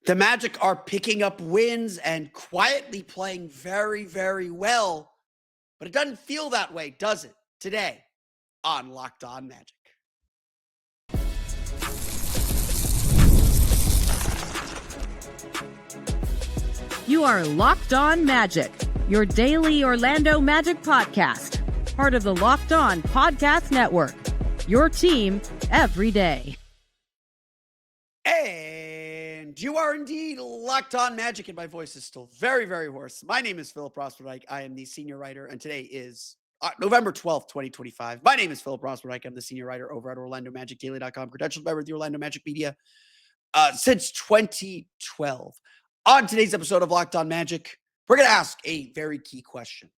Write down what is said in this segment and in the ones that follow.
The Magic are picking up wins and quietly playing very, very well, but it doesn't feel that way, does it? Today on Locked On Magic. You are Locked On Magic, your daily Orlando Magic podcast, part of the Locked On Podcast Network, your team every day. And you are indeed Locked On Magic, and my voice is still very, very hoarse. My name is Philip Rosberg. I am the senior writer, and today is November 12th, 2025. My name is Philip Rosberg. I'm the senior writer over at OrlandoMagicDaily.com, credentialed member of the Orlando Magic Media since 2012. On today's episode of Locked On Magic, we're going to ask a very key question.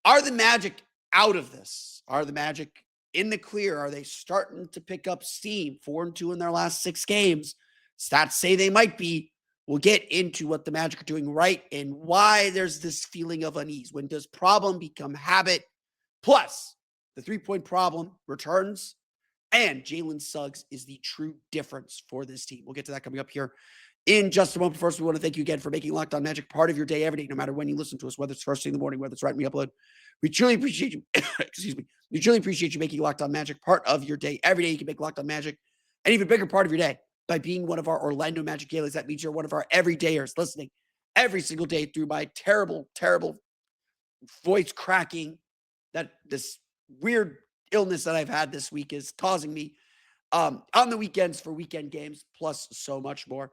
Are the Magic out of this? Are the Magic in the clear? Are they starting to pick up steam? 4-2 in their last 6 games. Stats say they might be. We'll get into what the Magic are doing right and why there's this feeling of unease. When does problem become habit? Plus, the three-point problem returns, and Jalen Suggs is the true difference for this team. We'll get to that coming up here in just a moment. First, we want to thank you again for making Locked On Magic part of your day every day, no matter when you listen to us, whether it's first thing in the morning, whether it's right when we upload. We truly appreciate you. Excuse me. We truly appreciate you making Locked On Magic part of your day every day. You can make Locked On Magic an even bigger part of your day by being one of our Orlando Magic Dailies. That means you're one of our everydayers listening every single day through my terrible, terrible voice cracking that this weird illness that I've had this week is causing me on the weekends for weekend games, plus so much more.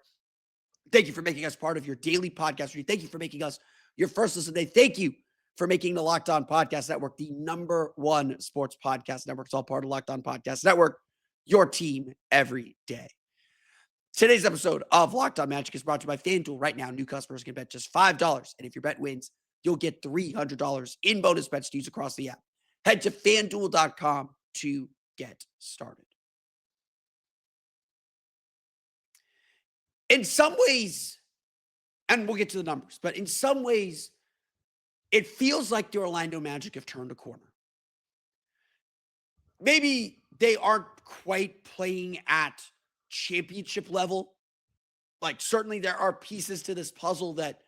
Thank you for making us part of your daily podcast. Thank you for making us your first listen today. Thank you for making the Locked On Podcast Network the #1 sports podcast network. It's all part of Locked On Podcast Network, your team every day. Today's episode of Locked On Magic is brought to you by FanDuel. Right now, new customers can bet just $5, and if your bet wins, you'll get $300 in bonus bets to use across the app. Head to FanDuel.com to get started. In some ways, and we'll get to the numbers, but in some ways, it feels like the Orlando Magic have turned a corner. Maybe they aren't quite playing at championship level. Like, certainly there are pieces to this puzzle that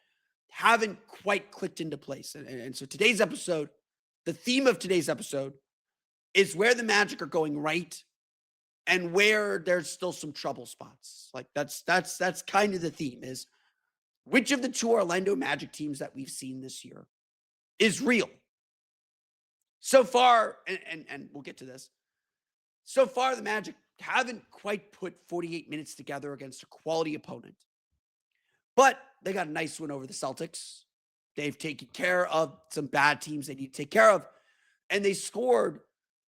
haven't quite clicked into place. And so today's episode, the theme of today's episode is where the Magic are going right and where there's still some trouble spots. Like that's kind of the theme, is which of the two Orlando Magic teams that we've seen this year is real. So far, and we'll get to this, so far the Magic haven't quite put 48 minutes together against a quality opponent. But they got a nice win over the Celtics. They've taken care of some bad teams they need to take care of. And they scored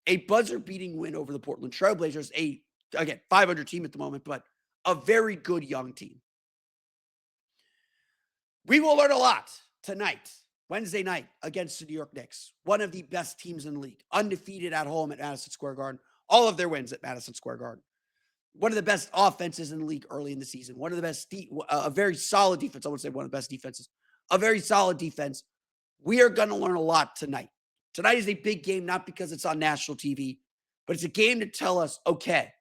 a buzzer-beating win over the Portland Trail Blazers, again, 500 team at the moment, but a very good young team. We will learn a lot tonight, Wednesday night, against the New York Knicks, one of the best teams in the league, undefeated at home at Madison Square Garden, all of their wins at Madison Square Garden. One of the best offenses in the league early in the season, one of the best, a very solid defense. I would say one of the best defenses, a very solid defense. We are going to learn a lot tonight. Tonight is a big game, not because it's on national TV, but it's a game to tell us, okay,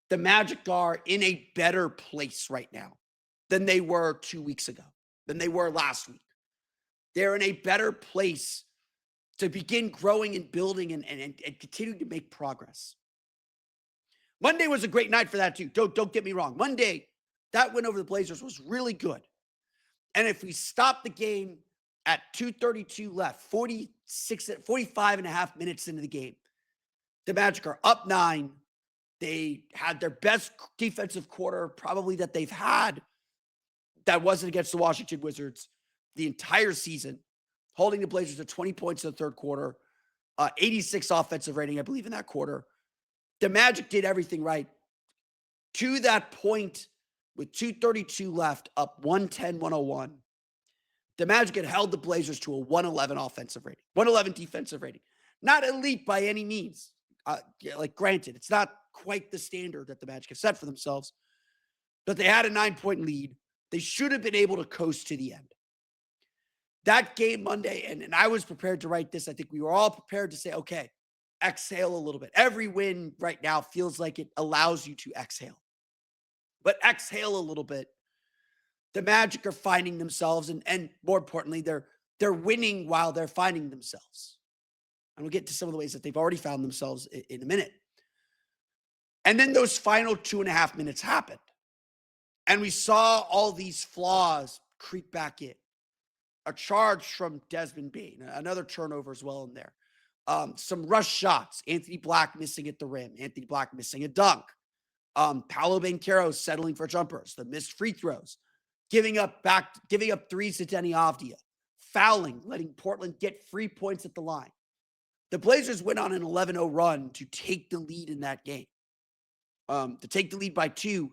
the Magic are in a better place right now than they were 2 weeks ago, than they were last week. They're in a better place to begin growing and building and continue to make progress. Monday was a great night for that too. Don't get me wrong. Monday, that win over the Blazers was really good. And if we stop the game at 2:32 left, 45 and a half minutes into the game, the Magic are up 9. They had their best defensive quarter probably that they've had. That wasn't against the Washington Wizards the entire season, holding the Blazers to 20 points in the third quarter, 86 offensive rating, I believe, in that quarter. The Magic did everything right. To that point, with 2:32 left, up 110-101, the Magic had held the Blazers to a 111 offensive rating, 111 defensive rating. Not elite by any means. Granted, it's not quite the standard that the Magic have set for themselves, but they had a 9-point lead. They should have been able to coast to the end. That game Monday, and I was prepared to write this. I think we were all prepared to say, okay, exhale a little bit. Every win right now feels like it allows you to exhale. But exhale a little bit the Magic are finding themselves, and more importantly, they're winning while they're finding themselves. And we'll get to some of the ways that they've already found themselves in a minute. And then those final 2.5 minutes happened. And we saw all these flaws creep back in. A charge from Desmond Bane, another turnover as well in there. Some rush shots. Anthony Black missing at the rim. Anthony Black missing a dunk. Paolo Banchero settling for jumpers. The missed free throws. Giving up threes to Denny Avdia. Fouling, letting Portland get free points at the line. The Blazers went on an 11-0 run to take the lead in that game. To take the lead by 2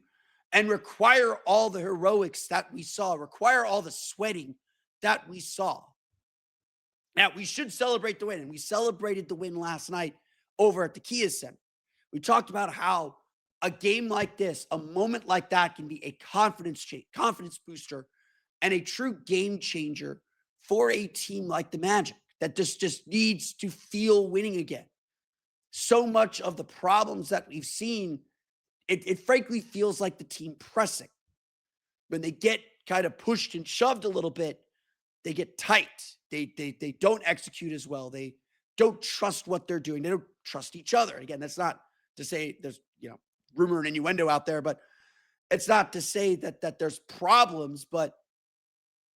and require all the heroics that we saw, require all the sweating that we saw. Now, we should celebrate the win, and we celebrated the win last night over at the Kia Center. We talked about how a game like this, a moment like that, can be a confidence booster and a true game changer for a team like the Magic that just needs to feel winning again. So much of the problems that we've seen, it frankly feels like the team pressing. When they get kind of pushed and shoved a little bit, they get tight. They don't execute as well. They don't trust what they're doing. They don't trust each other. Again, that's not to say there's, rumor and innuendo out there, but it's not to say that there's problems, but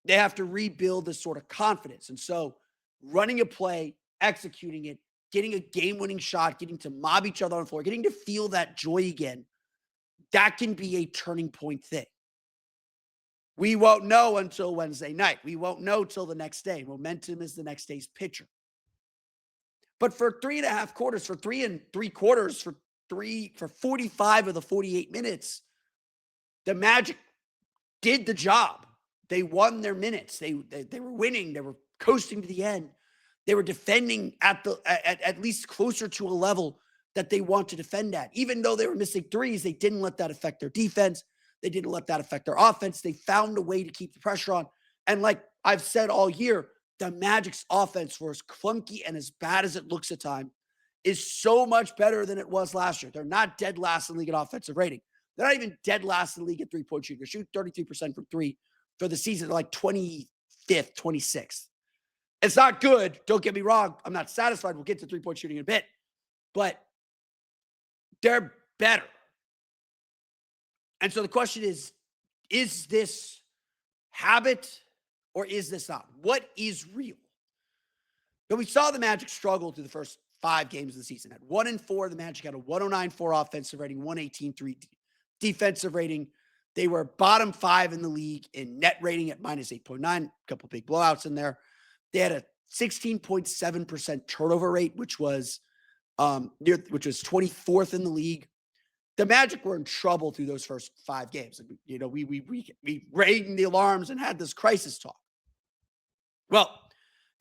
they have to rebuild this sort of confidence. And so running a play, executing it, getting a game-winning shot, getting to mob each other on the floor, getting to feel that joy again, that can be a turning point thing. We won't know until Wednesday night. We won't know till the next day. Momentum is the next day's pitcher. But for 3.5 quarters, for 3 3/4, for 45 of the 48 minutes, the Magic did the job. They won their minutes. They were winning. They were coasting to the end. They were defending at least closer to a level that they want to defend at. Even though they were missing threes, they didn't let that affect their defense. They didn't let that affect their offense. They found a way to keep the pressure on. And like I've said all year, the Magic's offense, for as clunky and as bad as it looks at time, is so much better than it was last year. They're not dead last in the league in offensive rating. They're not even dead last in the league at three-point shooting. They shoot 33% from three for the season. They're like 25th, 26th. It's not good. Don't get me wrong. I'm not satisfied. We'll get to three-point shooting in a bit. But they're better. And so the question is this habit or is this not? What is real? But we saw the Magic struggle through the first 5 games of the season. At 1-4, the Magic had a 109.4 offensive rating, 118.3 defensive rating. They were bottom 5 in the league in net rating at -8.9. A couple big blowouts in there. They had a 16.7% turnover rate, which was 24th in the league. The Magic were in trouble through those first 5 games. We rang the alarms and had this crisis talk. Well,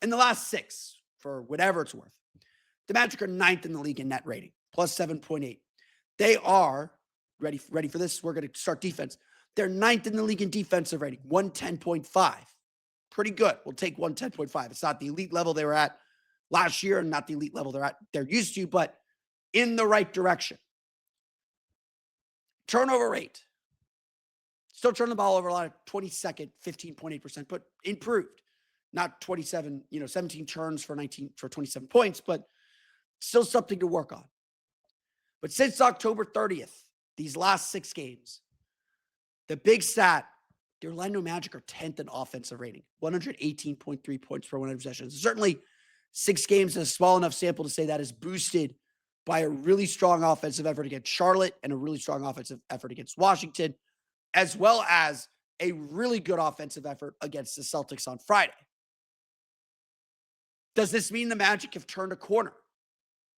in the last 6, for whatever it's worth, the Magic are 9th in the league in net rating, plus 7.8. They are, ready for this, we're going to start defense. They're 9th in the league in defensive rating, 110.5. Pretty good. We'll take 110.5. It's not the elite level they were at last year and not the elite level they're used to, but in the right direction. Turnover rate. Still turning the ball over a lot of 22nd, 15.8%, but improved. Not 17 turns for 27 points, but still something to work on. But since October 30th, these last 6 games, the big stat, the Orlando Magic are 10th in offensive rating, 118.3 points per 100 possessions. Certainly 6 games is a small enough sample to say that is boosted by a really strong offensive effort against Charlotte and a really strong offensive effort against Washington, as well as a really good offensive effort against the Celtics on Friday. Does this mean the Magic have turned a corner?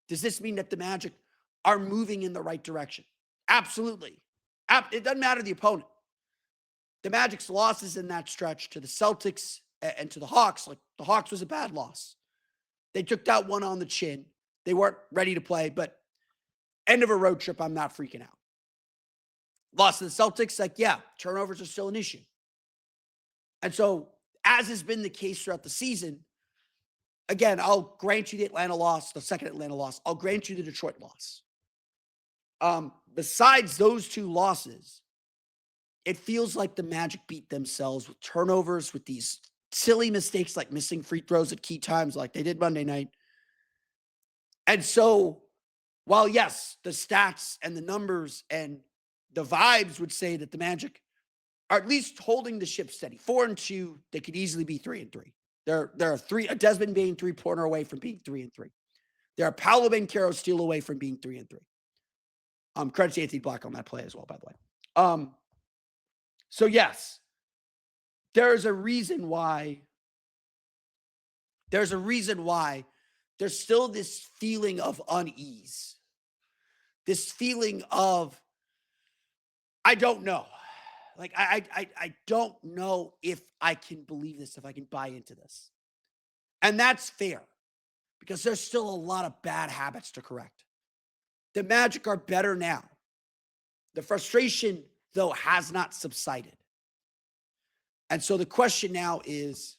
Does this mean that the Magic are moving in the right direction? Absolutely. It doesn't matter the opponent. The Magic's losses in that stretch to the Celtics and to the Hawks, like the Hawks was a bad loss. They took that one on the chin. They weren't ready to play, but end of a road trip, I'm not freaking out. Loss to the Celtics, turnovers are still an issue. And so, as has been the case throughout the season, again, I'll grant you the Atlanta loss, the second Atlanta loss. I'll grant you the Detroit loss. Besides those 2 losses, it feels like the Magic beat themselves with turnovers, with these silly mistakes like missing free throws at key times like they did Monday night. And so, while yes, the stats and the numbers and the vibes would say that the Magic are at least holding the ship steady. 4-2, they could easily be 3-3. They're a Desmond Bain 3-pointer away from being 3-3. They're a Paolo Banchero steal away from being 3-3. Credit to Anthony Black on that play as well, by the way. So yes, there's a reason why there's still this feeling of unease. This feeling of, I don't know. Like, I don't know if I can believe this, if I can buy into this. And that's fair because there's still a lot of bad habits to correct. The Magic are better now. The frustration, though, has not subsided. And so the question now is,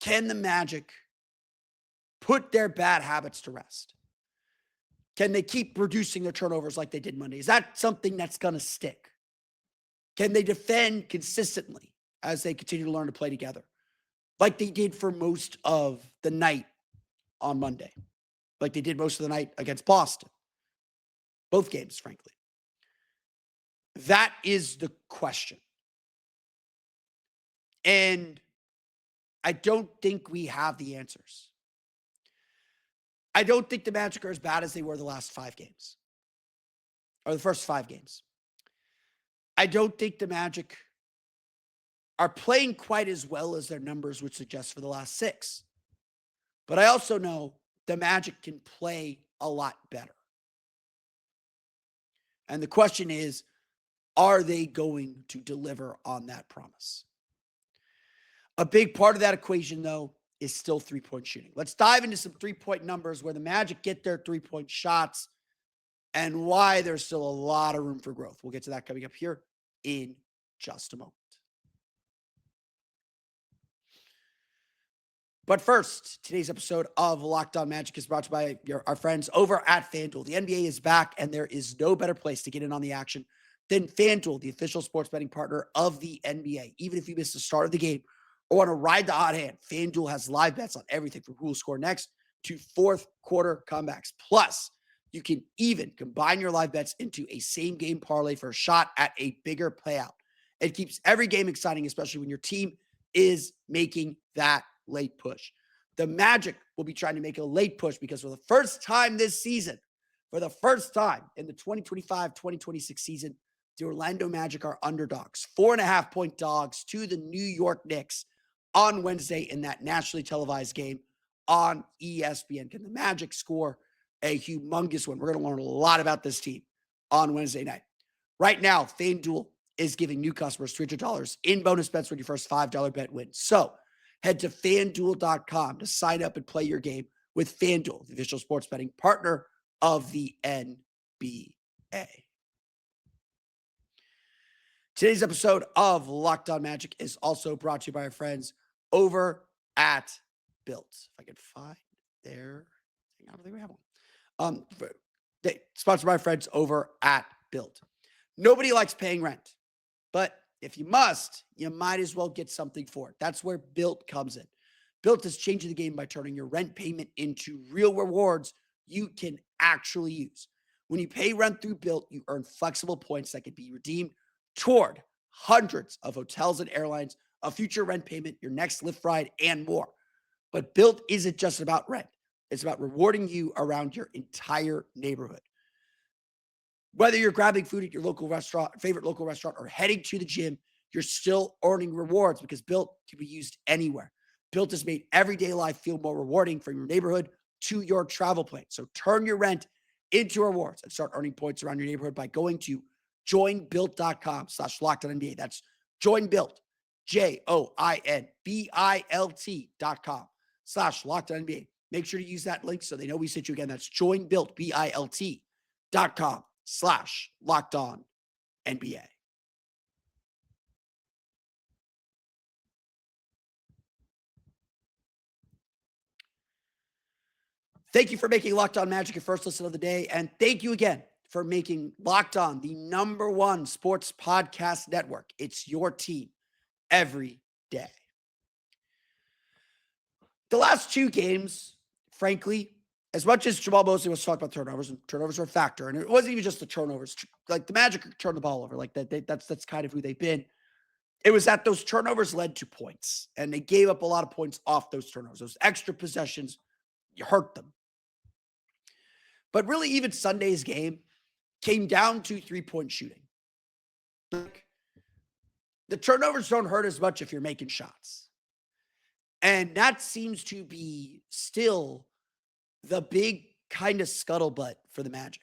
can the Magic put their bad habits to rest? Can they keep reducing their turnovers like they did Monday? Is that something that's going to stick? Can they defend consistently as they continue to learn to play together like they did for most of the night on Monday, like they did most of the night against Boston? Both games, frankly. That is the question. And I don't think we have the answers. I don't think the Magic are as bad as they were the last 5 games or the first 5 games. I don't think the Magic are playing quite as well as their numbers would suggest for the last 6. But I also know the Magic can play a lot better. And the question is, are they going to deliver on that promise? A big part of that equation, though, is still three-point shooting. Let's dive into some three-point numbers where the Magic get their three-point shots and why there's still a lot of room for growth. We'll get to that coming up here in just a moment. But first, today's episode of Locked On Magic is brought to you by our friends over at FanDuel. The NBA is back, and there is no better place to get in on the action than FanDuel, the official sports betting partner of the NBA. Even if you missed the start of the game or want to ride the hot hand, FanDuel has live bets on everything from who will score next to fourth quarter comebacks. Plus, you can even combine your live bets into a same-game parlay for a shot at a bigger payout. It keeps every game exciting, especially when your team is making that late push. The Magic will be trying to make a late push because for the first time this season, for the first time in the 2025-2026 season, the Orlando Magic are underdogs, 4.5-point dogs to the New York Knicks on Wednesday in that nationally televised game on ESPN. Can the Magic score a humongous win? We're going to learn a lot about this team on Wednesday night. Right now, FanDuel is giving new customers $300 in bonus bets when your first $5 bet wins. So head to FanDuel.com to sign up and play your game with FanDuel, the official sports betting partner of the NBA. Today's episode of Locked On Magic is also brought to you by our friends over at Built. If I can find their thing, I don't think we have one. Sponsored by our friends over at Built. Nobody likes paying rent, but if you must, you might as well get something for it. That's where Built comes in. Built is changing the game by turning your rent payment into real rewards you can actually use. When you pay rent through Built, you earn flexible points that can be redeemed toward hundreds of hotels and airlines, a future rent payment, your next Lyft ride, and more. But Built isn't just about rent. It's about rewarding you around your entire neighborhood. Whether you're grabbing food at your local restaurant, favorite local restaurant, or heading to the gym, you're still earning rewards because Built can be used anywhere. Built has made everyday life feel more rewarding from your neighborhood to your travel plan. So turn your rent into rewards and start earning points around your neighborhood by going to joinbuilt.com/LockedOnNBA. That's joinbuilt, joinbilt.com/LockedOnNBA. Make sure to use that link so they know we sent you again. That's joinbuilt.com/LockedOnNBA. Thank you for making Locked On Magic your first listen of the day. And thank you again for making Locked On the #1 sports podcast network. It's your team every day. The last 2 games, frankly, as much as Jamal Mosley was talking about turnovers, and turnovers are a factor, and it wasn't even just the turnovers. Like the Magic turned the ball over, like that's kind of who they've been. It was that those turnovers led to points, and they gave up a lot of points off those turnovers. Those extra possessions, you hurt them. But really, even Sunday's game came down to 3-point shooting. Like, the turnovers don't hurt as much if you're making shots. And that seems to be still the big kind of scuttlebutt for the Magic.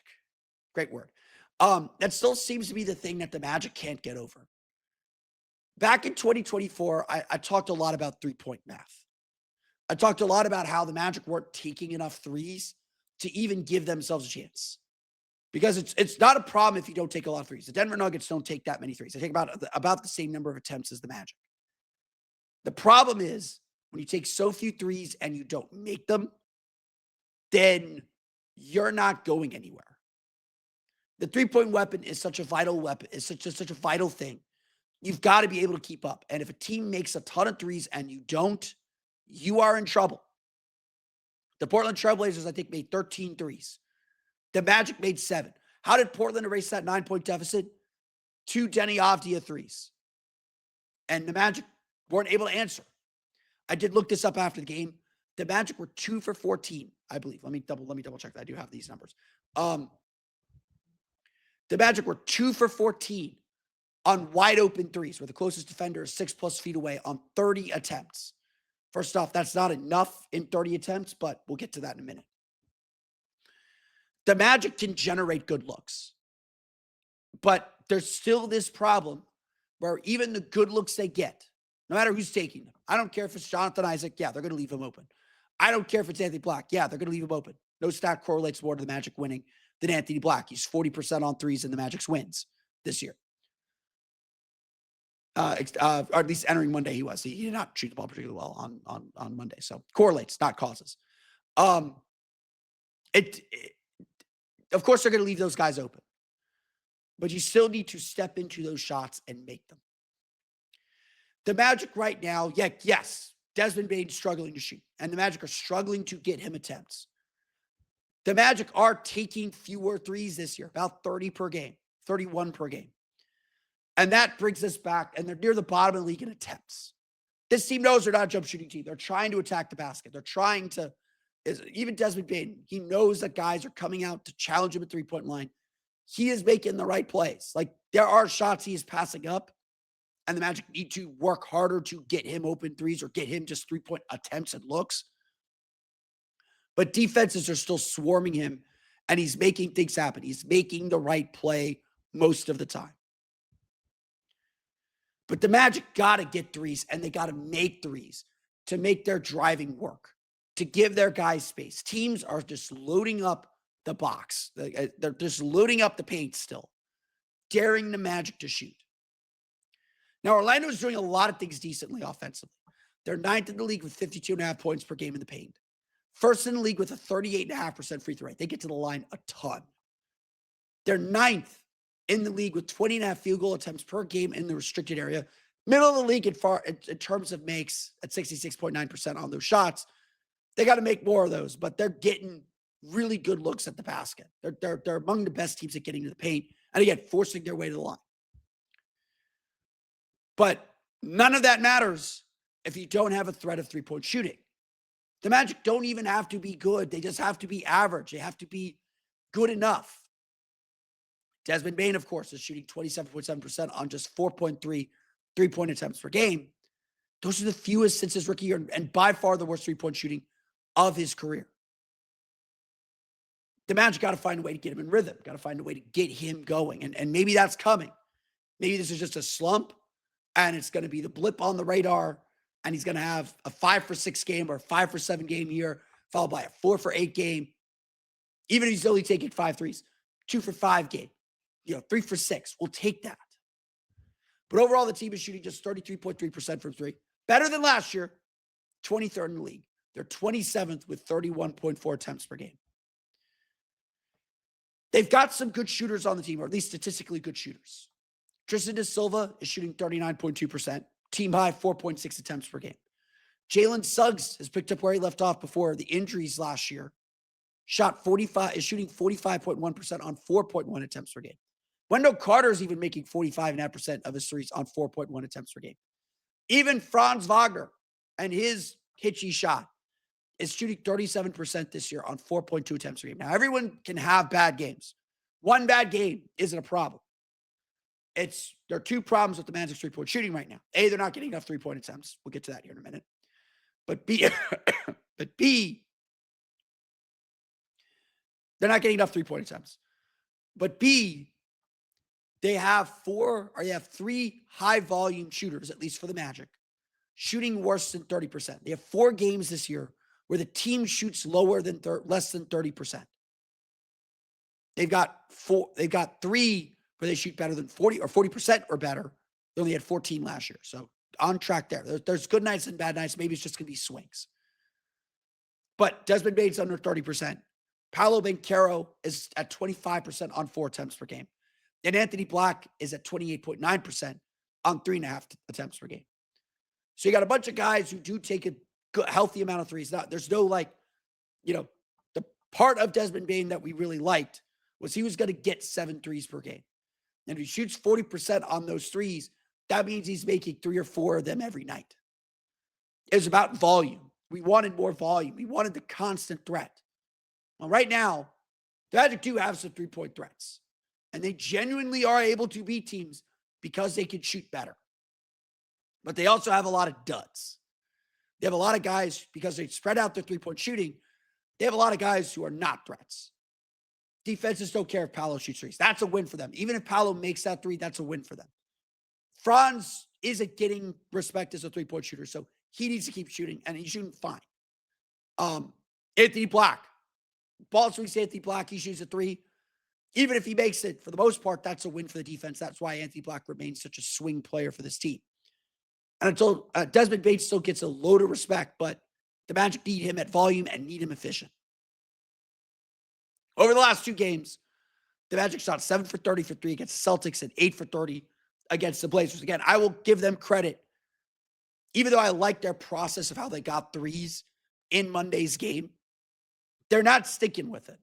Great word. That still seems to be the thing that the Magic can't get over. Back in 2024, I talked a lot about 3-point math. I talked a lot about how the Magic weren't taking enough threes to even give themselves a chance. Because it's not a problem if you don't take a lot of threes. The Denver Nuggets don't take that many threes. They take about the same number of attempts as the Magic. The problem is when you take so few threes and you don't make them, then you're not going anywhere. The 3-point weapon is such a vital weapon. It's such a vital thing. You've got to be able to keep up. And if a team makes a ton of threes and you don't, you are in trouble. The Portland Trailblazers, I think, made 13 threes. The Magic made 7. How did Portland erase that 9-point deficit? 2 Denny Avdia threes. And the Magic weren't able to answer. I did look this up after the game. The Magic were 2 for 14, I believe. Let me double check that. I do have these numbers. The Magic were 2 for 14 on wide open threes, where the closest defender is 6+ feet away on 30 attempts. First off, that's not enough in 30 attempts, but we'll get to that in a minute. The Magic can generate good looks, but there's still this problem where even the good looks they get, no matter who's taking them, I don't care if it's Jonathan Isaac, yeah, they're going to leave him open. I don't care if it's Anthony Black, yeah, they're going to leave him open. No stat correlates more to the Magic winning than Anthony Black. He's 40% on threes in the Magic's wins this year. Or at least entering Monday he was. He did not shoot the ball particularly well on Monday. So correlates, not causes. Of course, they're going to leave those guys open. But you still need to step into those shots and make them. The Magic right now, yes, Desmond Bane's struggling to shoot. And the Magic are struggling to get him attempts. The Magic are taking fewer threes this year, about 30 per game, 31 per game. And that brings us back, and they're near the bottom of the league in attempts. This team knows they're not a jump shooting team. They're trying to attack the basket. They're trying to, even Desmond Bane, he knows that guys are coming out to challenge him at 3-point line. He is making the right plays. Like, there are shots he is passing up, and the Magic need to work harder to get him open threes or get him just 3-point attempts and looks. But defenses are still swarming him, and he's making things happen. He's making the right play most of the time. But the Magic got to get threes, and they got to make threes to make their driving work, to give their guys space. Teams are just loading up the box. They're just loading up the paint still, daring the Magic to shoot. Now, Orlando is doing a lot of things decently offensively. They're 9th in the league with 52.5 points per game in the paint. First in the league with a 38.5% free throw rate. They get to the line a ton. They're 9th in the league with 20.5 field goal attempts per game in the restricted area. Middle of the league in terms of makes at 66.9% on those shots. They got to make more of those, but they're getting really good looks at the basket. They're among the best teams at getting to the paint, and again, forcing their way to the line. But none of that matters if you don't have a threat of 3-point shooting. The Magic don't even have to be good. They just have to be average. They have to be good enough. Desmond Bane, of course, is shooting 27.7% on just 4.3 3-point attempts per game. Those are the fewest since his rookie year, and by far the worst 3-point shooting of his career. The Magic got to find a way to get him in rhythm, got to find a way to get him going, and maybe that's coming. Maybe this is just a slump, and it's going to be the blip on the radar, and he's going to have a 5 for 6 game or a 5 for 7 game year, followed by a 4 for 8 game. Even if he's only taking 5 threes, 2 for 5 game. 3 for 6. We'll take that. But overall, the team is shooting just 33.3% from 3. Better than last year, 23rd in the league. They're 27th with 31.4 attempts per game. They've got some good shooters on the team, or at least statistically good shooters. Tristan De Silva is shooting 39.2%, team high 4.6 attempts per game. Jalen Suggs has picked up where he left off before the injuries last year. Is shooting 45.1% on 4.1 attempts per game. Wendell Carter is even making 45.5% of his threes on 4.1 attempts per game. Even Franz Wagner and his hitchy shot is shooting 37% this year on 4.2 attempts per game. Now, everyone can have bad games. One bad game isn't a problem. There are two problems with the Magic's three-point shooting right now. A, they're not getting enough three-point attempts. We'll get to that here in a minute. But B, they're not getting enough three-point attempts. But B, they have three high-volume shooters, at least for the Magic, shooting worse than 30%. They have 4 games this year where the team shoots less than 30%. They've got 3 where they shoot better than 40 or 40% or better. They only had 14 last year. So on track there. There's good nights and bad nights. Maybe it's just going to be swings. But Desmond Bane's under 30%. Paolo Banchero is at 25% on 4 attempts per game. And Anthony Black is at 28.9% on 3.5 attempts per game. So you got a bunch of guys who do take a good, healthy amount of threes. There's no the part of Desmond Bane that we really liked was he was going to get 7 threes per game. And if he shoots 40% on those threes, that means he's making 3 or 4 of them every night. It was about volume. We wanted more volume. We wanted the constant threat. Well, right now, the Magic do have some three-point threats. And they genuinely are able to beat teams because they can shoot better. But they also have a lot of duds. They have a lot of guys, because they spread out their three-point shooting, they have a lot of guys who are not threats. Defenses don't care if Paolo shoots threes. That's a win for them. Even if Paolo makes that 3, that's a win for them. Franz isn't getting respect as a three-point shooter, so he needs to keep shooting, and he's shooting fine. Anthony Black. Ball swings Anthony Black. He shoots a 3. Even if he makes it, for the most part, that's a win for the defense. That's why Anthony Black remains such a swing player for this team. And until Desmond Bates still gets a load of respect, but the Magic need him at volume and need him efficient. Over the last 2 games, the Magic shot 7 for 30 for 3 against the Celtics and 8 for 30 against the Blazers. Again, I will give them credit. Even though I like their process of how they got threes in Monday's game, they're not sticking with it.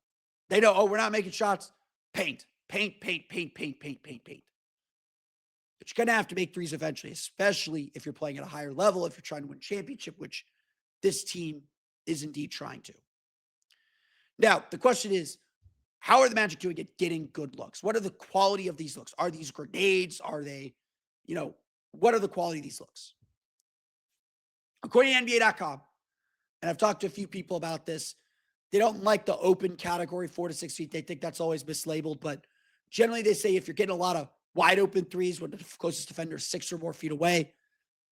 They know, we're not making shots. Paint. But you're going to have to make threes eventually, especially if you're playing at a higher level, if you're trying to win championship, which this team is indeed trying to. Now, the question is, how are the Magic doing at getting good looks? What are the quality of these looks? Are these grenades? Are they, what are the quality of these looks? According to NBA.com, and I've talked to a few people about this, they don't like the open category, 4 to 6 feet. They think that's always mislabeled, but generally they say if you're getting a lot of wide open threes when the closest defender is 6 or more feet away,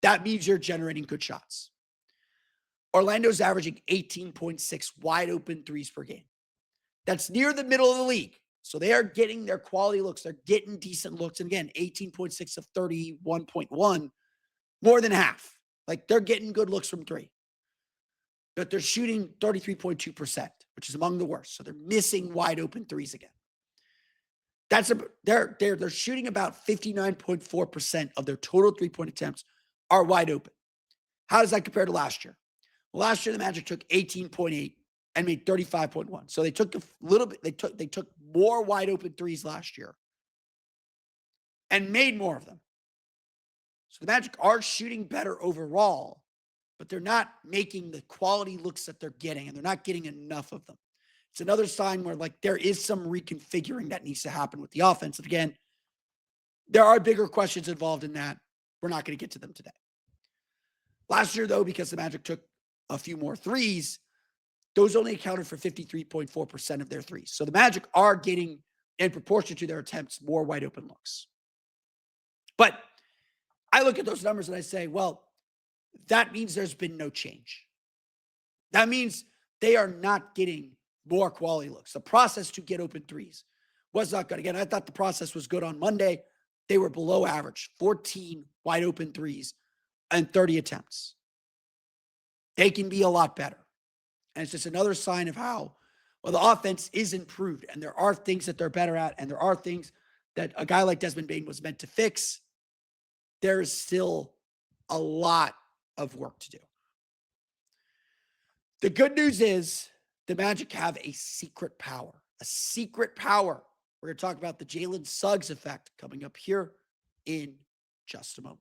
that means you're generating good shots. Orlando's averaging 18.6 wide open threes per game. That's near the middle of the league. So they are getting their quality looks. They're getting decent looks. And again, 18.6 of 31.1, more than half. Like, they're getting good looks from 3. But they're shooting 33.2%, which is among the worst. So they're missing wide open threes again. They're shooting about 59.4% of their total three-point attempts are wide open. How does that compare to last year? Well, last year the Magic took 18.8 and made 35.1. So they took a little bit, they took more wide open threes last year and made more of them. So the Magic are shooting better overall, but they're not making the quality looks that they're getting, and they're not getting enough of them. It's another sign where, there is some reconfiguring that needs to happen with the offense. And again, there are bigger questions involved in that. We're not going to get to them today. Last year, though, because the Magic took a few more threes, those only accounted for 53.4% of their threes. So the Magic are getting, in proportion to their attempts, more wide open looks. But I look at those numbers and I say, well, that means there's been no change. That means they are not getting more quality looks. The process to get open threes was not good. Again, I thought the process was good on Monday. They were below average, 14 wide open threes and 30 attempts. They can be a lot better. And it's just another sign of how Well, the offense is improved, and there are things that they're better at, and there are things that a guy like Desmond Bane was meant to fix. There is still a lot of work to do. The good news is the Magic have a secret power. A secret power. We're going to talk about the Jalen Suggs effect coming up here in just a moment.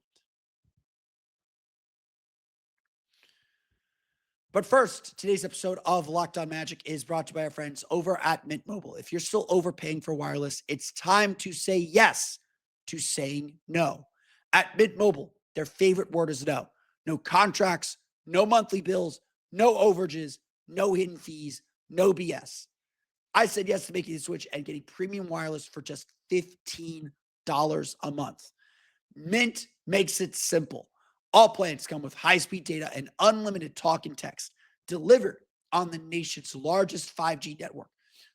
But first, today's episode of Locked On Magic is brought to you by our friends over at Mint Mobile. If you're still overpaying for wireless, it's time to say yes to saying no. At Mint Mobile, their favorite word is no. No contracts, no monthly bills, no overages, no hidden fees, no BS. I said yes to making the switch and getting premium wireless for just $15 a month. Mint makes it simple. All plans come with high-speed data and unlimited talk and text delivered on the nation's largest 5G network.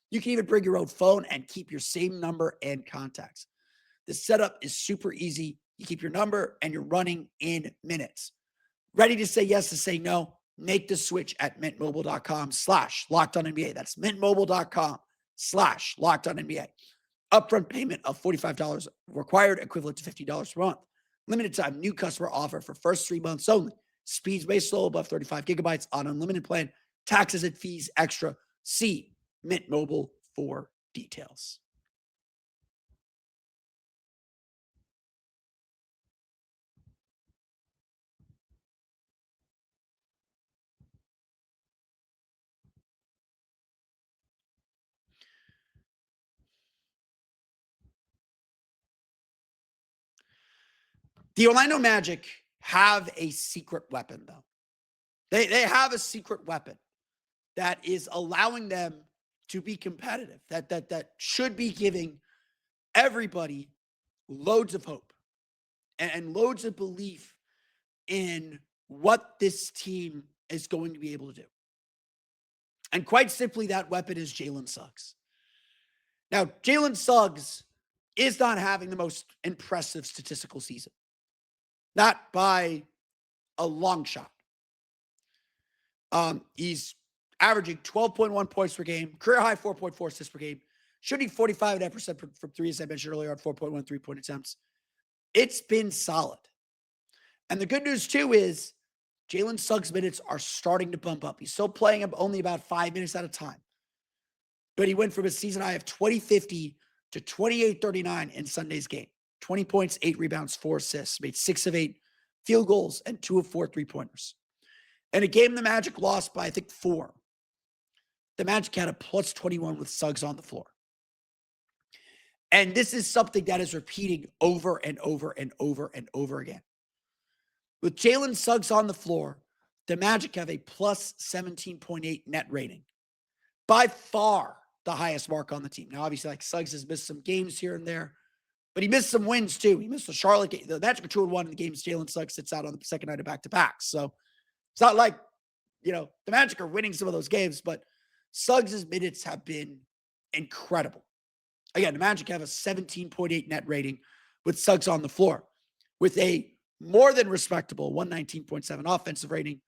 You can even bring your own phone and keep your same number and contacts. The setup is super easy. You keep your number and you're running in minutes. Ready to say yes to say no? Make the switch at mintmobile.com/LockedOnNBA. That's mintmobile.com/LockedOnNBA. Upfront payment of $45 required, equivalent to $50 per month. Limited time new customer offer for first 3 months only. Speeds may slow above 35 gigabytes on unlimited plan. Taxes and fees extra. See Mint Mobile for details. The Orlando Magic have a secret weapon, though. They have a secret weapon that is allowing them to be competitive, that should be giving everybody loads of hope and loads of belief in what this team is going to be able to do. And quite simply, that weapon is Jalen Suggs. Now, Jalen Suggs is not having the most impressive statistical season. Not by a long shot. He's averaging 12.1 points per game, career high 4.4 assists per game, shooting 45.5% from three, as I mentioned earlier, on 4.1 3-point attempts. It's been solid. And the good news, too, is Jalen Suggs' minutes are starting to bump up. He's still playing only about 5 minutes at a time. But he went from a season high of 20-50 to 28-39 in Sunday's game. 20 points, 8 rebounds, 4 assists, made 6 of 8 field goals and 2 of 4 3-pointers. In a game the Magic lost by, I think, 4. The Magic had a plus 21 with Suggs on the floor. And this is something that is repeating over and over and over and over again. With Jalen Suggs on the floor, the Magic have a plus 17.8 net rating. By far the highest mark on the team. Now, obviously, like Suggs has missed some games here and there, but he missed some wins too. He missed the Charlotte game. The Magic are 2-1 in the games. Jalen Suggs sits out on the second night of back-to-backs. So it's not like, the Magic are winning some of those games, but Suggs' minutes have been incredible. Again, the Magic have a 17.8 net rating with Suggs on the floor, with a more than respectable 119.7 offensive rating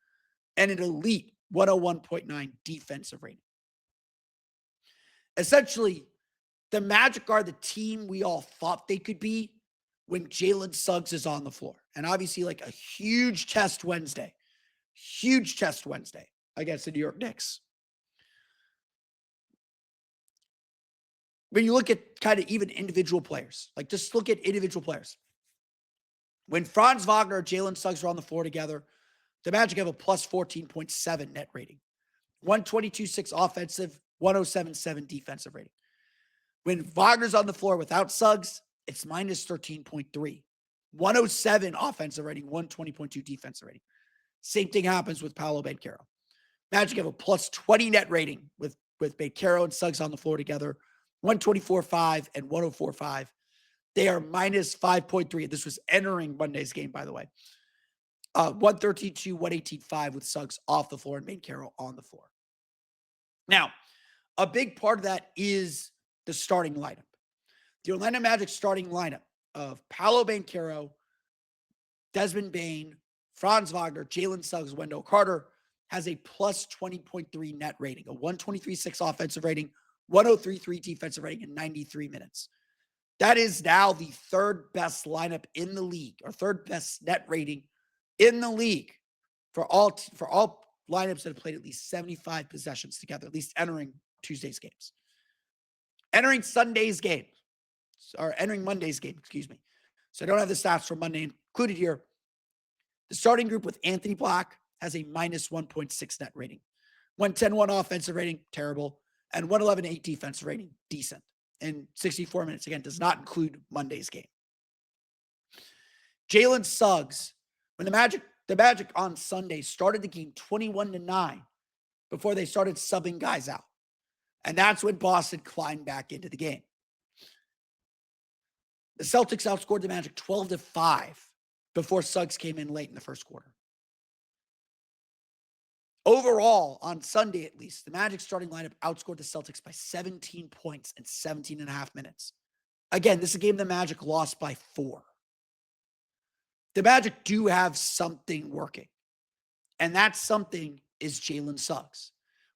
and an elite 101.9 defensive rating. Essentially, the Magic are the team we all thought they could be when Jalen Suggs is on the floor. And obviously, like a huge test Wednesday against the New York Knicks. When you look at kind of even individual players, like just look at individual players. When Franz Wagner and Jalen Suggs are on the floor together, the Magic have a plus 14.7 net rating, 122.6 offensive, 107.7 defensive rating. When Wagner's on the floor without Suggs, it's minus 13.3. 107 offensive rating, 120.2 defensive rating. Same thing happens with Paolo Banchero. Magic have a plus 20 net rating with Banchero and Suggs on the floor together, 124.5 and 104.5. They are minus 5.3. This was entering Monday's game, by the way. 113.2, 118.5 with Suggs off the floor and Banchero on the floor. Now, a big part of that is the starting lineup. The Orlando Magic starting lineup of Paolo Banchero, Desmond Bane, Franz Wagner, Jalen Suggs, Wendell Carter, has a plus 20.3 net rating, a 123.6 offensive rating, 103.3 defensive rating in 93 minutes. That is now the third best lineup in the league, or third best net rating in the league for all lineups that have played at least 75 possessions together, at least entering Tuesday's games. Entering Sunday's game, or entering Monday's game, excuse me. So I don't have the stats for Monday included here. The starting group with Anthony Black has a minus 1.6 net rating, 110.1 offensive rating, terrible, and 111.8 defensive rating, decent. In 64 minutes, again, does not include Monday's game. Jalen Suggs, when the Magic on Sunday started the game 21-9 before they started subbing guys out. And that's when Boston climbed back into the game. The Celtics outscored the Magic 12-5 before Suggs came in late in the first quarter. Overall, on Sunday at least, the Magic starting lineup outscored the Celtics by 17 points in 17 and a half minutes. Again, this is a game the Magic lost by 4. The Magic do have something working, and that something is Jalen Suggs.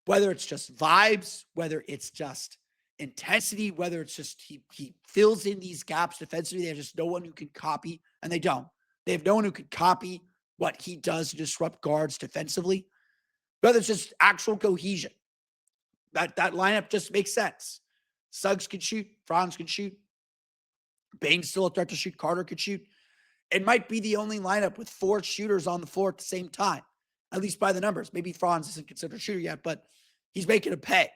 Whether it's just vibes, whether it's just intensity, whether it's just he fills in these gaps defensively. They have just no one who can copy, and they don't. They have no one who can copy what he does to disrupt guards defensively. Whether it's just actual cohesion. That lineup just makes sense. Suggs can shoot. Franz can shoot. Bane's still a threat to shoot. Carter could shoot. It might be the only lineup with 4 shooters on the floor at the same time, at least by the numbers. Maybe Franz isn't considered a shooter yet, but he's making a pay.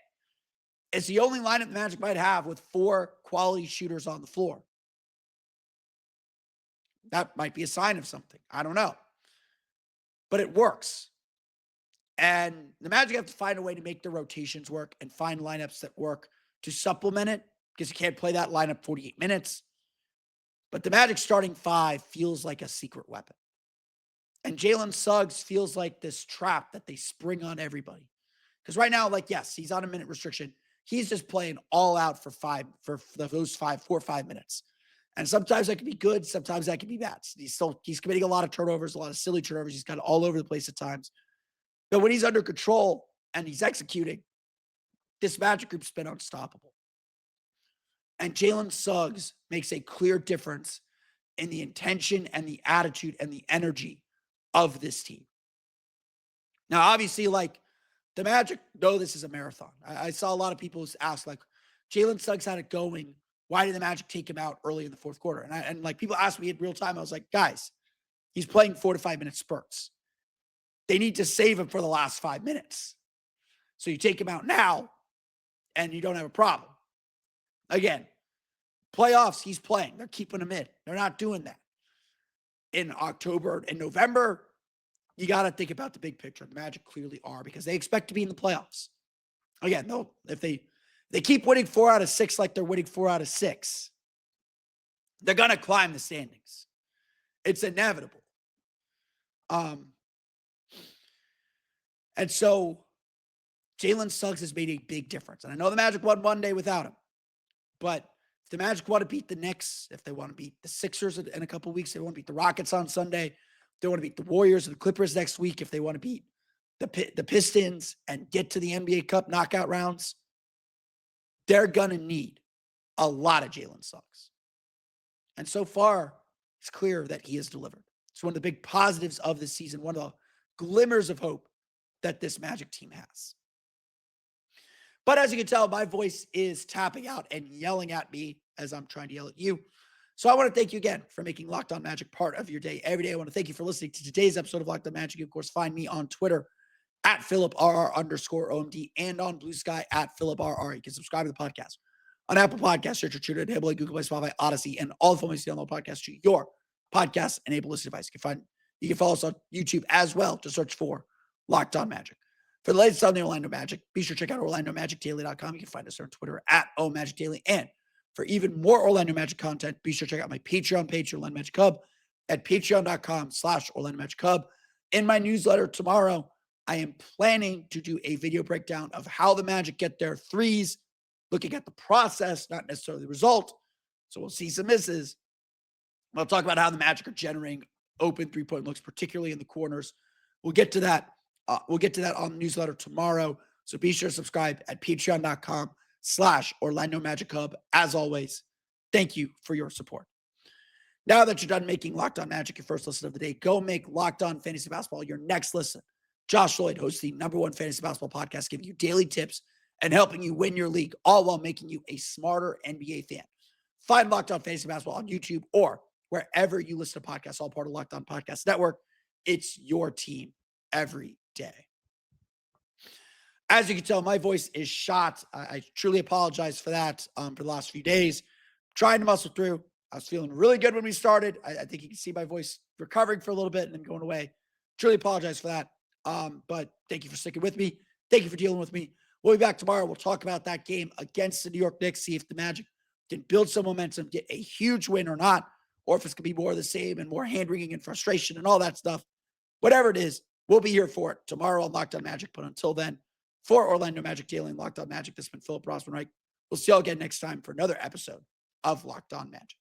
It's the only lineup the Magic might have with 4 quality shooters on the floor. That might be a sign of something. I don't know. But it works. And the Magic have to find a way to make their rotations work and find lineups that work to supplement it, because you can't play that lineup 48 minutes. But the Magic starting 5 feels like a secret weapon. And Jalen Suggs feels like this trap that they spring on everybody. Because right now, yes, he's on a minute restriction. He's just playing all out for 4 or 5 minutes. And sometimes that can be good. Sometimes that can be bad. He's committing a lot of turnovers, a lot of silly turnovers. He's kind of all over the place at times. But when he's under control and he's executing, this Magic group's been unstoppable. And Jalen Suggs makes a clear difference in the intention and the attitude and the energy of this team. Now, obviously, the Magic know this is a marathon. I saw a lot of people ask, Jalen Suggs had it going. Why did the Magic take him out early in the fourth quarter? And people asked me in real time. I was like, guys, he's playing 4 to 5 minute spurts. They need to save him for the last 5 minutes. So you take him out now and you don't have a problem. Again, playoffs, he's playing. They're keeping him in. They're not doing that. In October and November, you got to think about the big picture. The Magic clearly are, because they expect to be in the playoffs. Again, if they keep winning 4 out of 6 like they're winning 4 out of 6, they're going to climb the standings. It's inevitable. And so Jalen Suggs has made a big difference. And I know the Magic won one day without him. But if the Magic want to beat the Knicks, if they want to beat the Sixers in a couple of weeks, if they want to beat the Rockets on Sunday, if they want to beat the Warriors and the Clippers next week, if they want to beat the Pistons and get to the NBA Cup knockout rounds, they're going to need a lot of Jalen Suggs. And so far, it's clear that he has delivered. It's one of the big positives of this season, one of the glimmers of hope that this Magic team has. But as you can tell, my voice is tapping out and yelling at me as I'm trying to yell at you. So I want to thank you again for making Locked On Magic part of your day every day. I want to thank you for listening to today's episode of Locked On Magic. You, of course, find me on Twitter at PhilipRR_OMD and on Blue Sky at PhilipRR. You can subscribe to the podcast on Apple Podcasts, Stitcher, TuneIn, enable Google Play, Spotify, Odyssey, and all the formats to download podcasts to your podcast-enabled listening device. You can follow us on YouTube as well. Just search for Locked On Magic. For the latest on the Orlando Magic, be sure to check out OrlandoMagicDaily.com. You can find us on Twitter at OMagicDaily. And for even more Orlando Magic content, be sure to check out my Patreon page, Orlando Magic Hub, at patreon.com/Orlando Magic Hub. In my newsletter tomorrow, I am planning to do a video breakdown of how the Magic get their threes, looking at the process, not necessarily the result. So we'll see some misses. We'll talk about how the Magic are generating open three-point looks, particularly in the corners. We'll get to that We'll get to that on the newsletter tomorrow. So be sure to subscribe at patreon.com/Orlando Magic Hub. As always, thank you for your support. Now that you're done making Locked On Magic your first listen of the day, go make Locked On Fantasy Basketball your next listen. Josh Lloyd hosts the #1 fantasy basketball podcast, giving you daily tips and helping you win your league, all while making you a smarter NBA fan. Find Locked On Fantasy Basketball on YouTube or wherever you listen to podcasts, all part of Locked On Podcast Network. It's your team every day. As you can tell, my voice is shot. I truly apologize for that for the last few days. Trying to muscle through. I was feeling really good when we started. I think you can see my voice recovering for a little bit and then going away. Truly apologize for that. But thank you for sticking with me. Thank you for dealing with me. We'll be back tomorrow. We'll talk about that game against the New York Knicks, see if the Magic can build some momentum, get a huge win or not, or if it's going to be more of the same and more hand-wringing and frustration and all that stuff. Whatever it is, we'll be here for it tomorrow on Locked On Magic. But until then, for Orlando Magic Daily and Locked On Magic, this has been Philip Rossman-Reich. We'll see you all again next time for another episode of Locked On Magic.